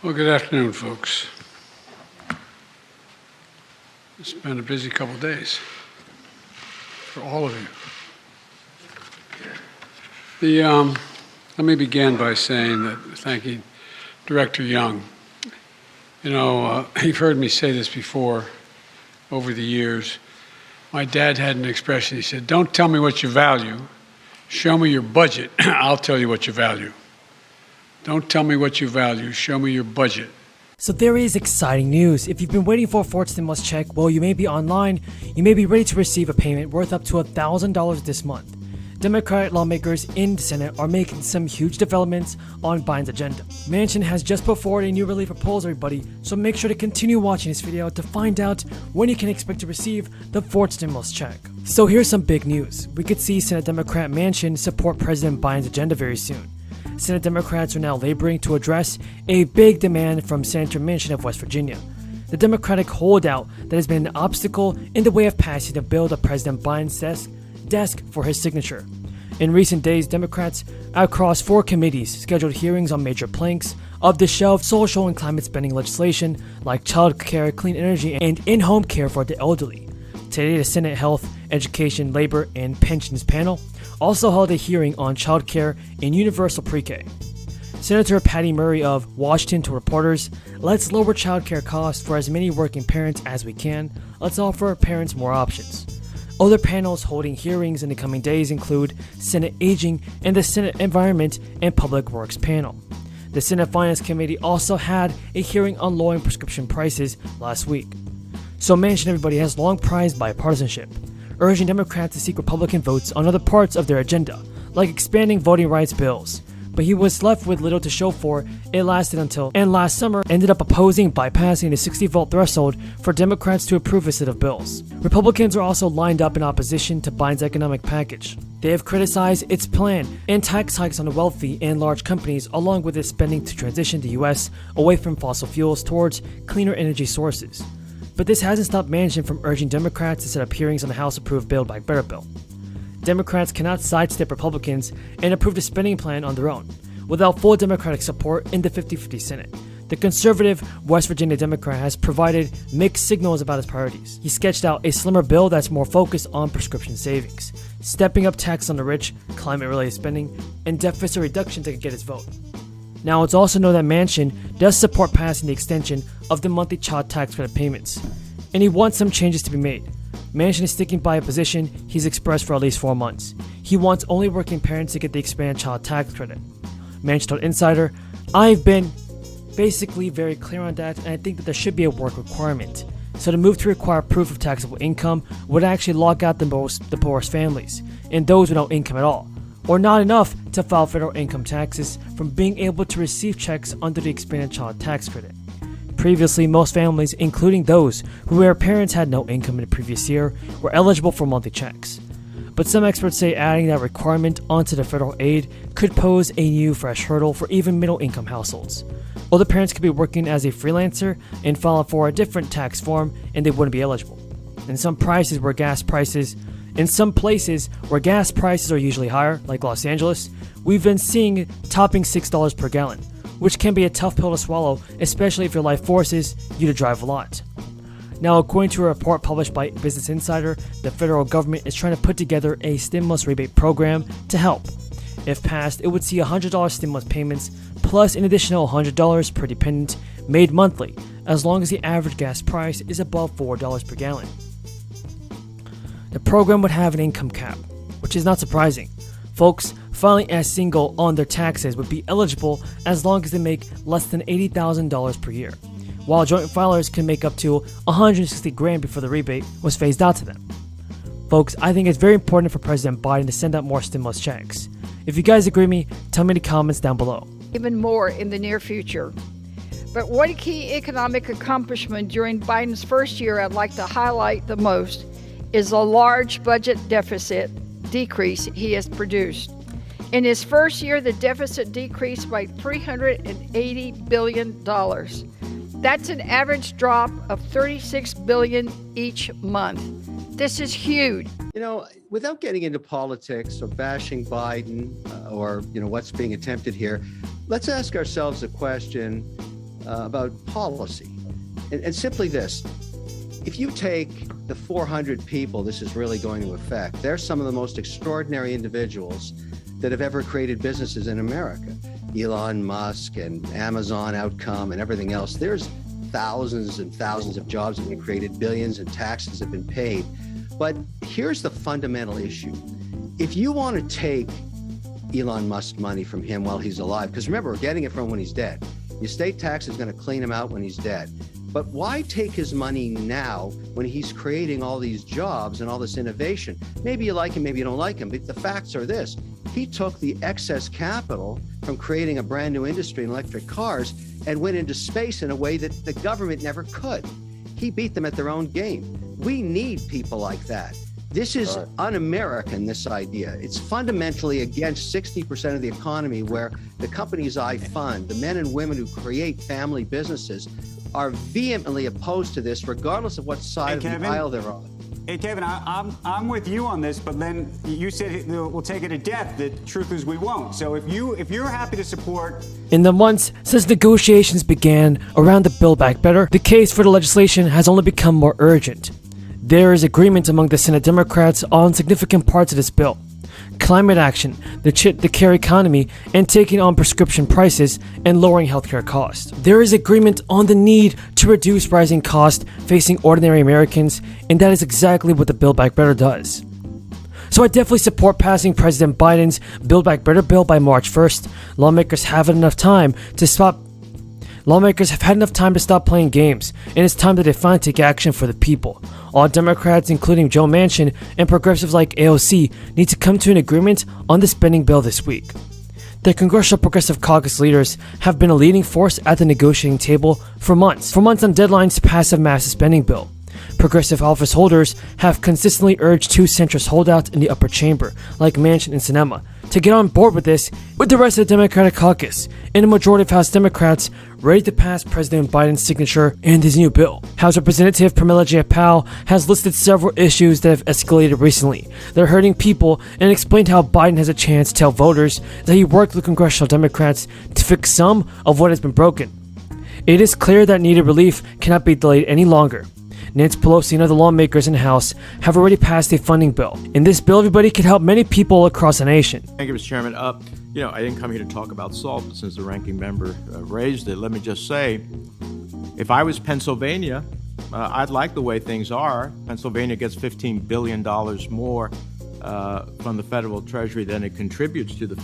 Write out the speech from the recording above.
Well, good afternoon, folks. It's been a busy couple of days for all of you. Let me begin by saying that thanking Director Young. You know, you've heard me say this before over the years. My dad had an expression. He said, "Don't tell me what you value. Show me your budget. I'll tell you what you value. Don't tell me what you value. Show me your budget." So there is exciting news. If you've been waiting for a fourth stimulus check, well, you may be online. You may be ready to receive a payment worth up to $1,000 this month. Democratic lawmakers in the Senate are making some huge developments on Biden's agenda. Manchin has just put forward a new relief proposal, everybody, so make sure to continue watching this video to find out when you can expect to receive the fourth stimulus check. So here's some big news. We could see Senate Democrat Manchin support President Biden's agenda very soon. Senate Democrats are now laboring to address a big demand from Senator Manchin of West Virginia, the Democratic holdout that has been an obstacle in the way of passing the bill to President Biden's desk for his signature. In recent days, Democrats across 4 committees scheduled hearings on major planks of the shelved social and climate spending legislation like child care, clean energy, and in-home care for the elderly. Today, the Senate Health, Education, Labor, and Pensions panel also held a hearing on child care and universal pre-K. Senator Patty Murray of Washington told reporters, "Let's lower child care costs for as many working parents as we can. Let's offer parents more options." Other panels holding hearings in the coming days include Senate Aging and the Senate Environment and Public Works panel. The Senate Finance Committee also had a hearing on lowering prescription prices last week. So Manchin, everybody, has long prized bipartisanship, urging Democrats to seek Republican votes on other parts of their agenda, like expanding voting rights bills. But he was left with little to show for it and last summer ended up opposing bypassing the 60-vote threshold for Democrats to approve a set of bills. Republicans are also lined up in opposition to Biden's economic package. They have criticized its plan and tax hikes on the wealthy and large companies, along with its spending to transition the U.S. away from fossil fuels towards cleaner energy sources. But this hasn't stopped Manchin from urging Democrats to set up hearings on the House-approved Build Back Better bill. Democrats cannot sidestep Republicans and approve the spending plan on their own, without full Democratic support in the 50-50 Senate. The conservative West Virginia Democrat has provided mixed signals about his priorities. He sketched out a slimmer bill that's more focused on prescription savings, stepping up tax on the rich, climate-related spending, and deficit reduction to get his vote. Now, it's also known that Manchin does support passing the extension of the monthly child tax credit payments, and he wants some changes to be made. Manchin is sticking by a position he's expressed for at least 4 months. He wants only working parents to get the expanded child tax credit. Manchin told Insider, "I've been basically very clear on that, and I think that there should be a work requirement. So the move to require proof of taxable income would actually lock out the poorest families, and those without income at all, or not enough to file federal income taxes, from being able to receive checks under the expanded child tax credit. Previously, most families, including those whose parents had no income in the previous year, were eligible for monthly checks. But some experts say adding that requirement onto the federal aid could pose a new fresh hurdle for even middle-income households. Older parents could be working as a freelancer and filing for a different tax form, and they wouldn't be eligible. In some places where gas prices are usually higher, like Los Angeles, we've been seeing topping $6 per gallon, which can be a tough pill to swallow, especially if your life forces you to drive a lot. Now, according to a report published by Business Insider, the federal government is trying to put together a stimulus rebate program to help. If passed, it would see $100 stimulus payments plus an additional $100 per dependent made monthly, as long as the average gas price is above $4 per gallon. The program would have an income cap, which is not surprising. Folks filing as single on their taxes would be eligible as long as they make less than $80,000 per year, while joint filers can make up to $160,000 before the rebate was phased out to them. Folks, I think it's very important for President Biden to send out more stimulus checks. If you guys agree with me, tell me in the comments down below. Even more in the near future. But one key economic accomplishment during Biden's first year I'd like to highlight the most is the large budget deficit decrease he has produced. In his first year, the deficit decreased by $380 billion. That's an average drop of $36 billion each month. This is huge. You know, without getting into politics or bashing Biden or, what's being attempted here, let's ask ourselves a question. about policy. And simply this, if you take the 400 people this is really going to affect, they're some of the most extraordinary individuals that have ever created businesses in America. Elon Musk and Amazon outcome and everything else. There's thousands and thousands of jobs have been created, billions in taxes have been paid. But here's the fundamental issue. If you want to take Elon Musk's money from him while he's alive, because remember, we're getting it from when he's dead. Your state tax is going to clean him out when he's dead. But why take his money now when he's creating all these jobs and all this innovation? Maybe you like him, maybe you don't like him, but the facts are this. He took the excess capital from creating a brand new industry in electric cars and went into space in a way that the government never could. He beat them at their own game. We need people like that. This is un-American, this idea. It's fundamentally against 60% of the economy, where the companies I fund, the men and women who create family businesses, are vehemently opposed to this, regardless of what side of the aisle they're on. Hey, Kevin, I'm with you on this, but then you said we'll take it to death. The truth is we won't. So if you're happy to support... In the months since negotiations began around the Build Back Better, the case for the legislation has only become more urgent. There is agreement among the Senate Democrats on significant parts of this bill. Climate action, the care economy, and taking on prescription prices and lowering healthcare costs. There is agreement on the need to reduce rising costs facing ordinary Americans, and that is exactly what the Build Back Better does. So I definitely support passing President Biden's Build Back Better bill by March 1st. Lawmakers have had enough time to stop playing games, and it's time that they finally take action for the people. All Democrats, including Joe Manchin and progressives like AOC, need to come to an agreement on the spending bill this week. The Congressional Progressive Caucus leaders have been a leading force at the negotiating table for months on deadlines to pass a massive spending bill. Progressive office holders have consistently urged two centrist holdouts in the upper chamber, like Manchin and Sinema, to get on board with this with the rest of the Democratic caucus and a majority of House Democrats ready to pass President Biden's signature and his new bill. House Representative Pramila Jayapal has listed several issues that have escalated recently. They're hurting people, and explained how Biden has a chance to tell voters that he worked with congressional Democrats to fix some of what has been broken. It is clear that needed relief cannot be delayed any longer. Nancy Pelosi and other lawmakers in the House have already passed a funding bill. In this bill, everybody can help many people across the nation. Thank you, Mr. Chairman. I didn't come here to talk about SALT, but since the ranking member raised it, let me just say, if I was Pennsylvania, I'd like the way things are. Pennsylvania gets $15 billion more from the federal treasury than it contributes to the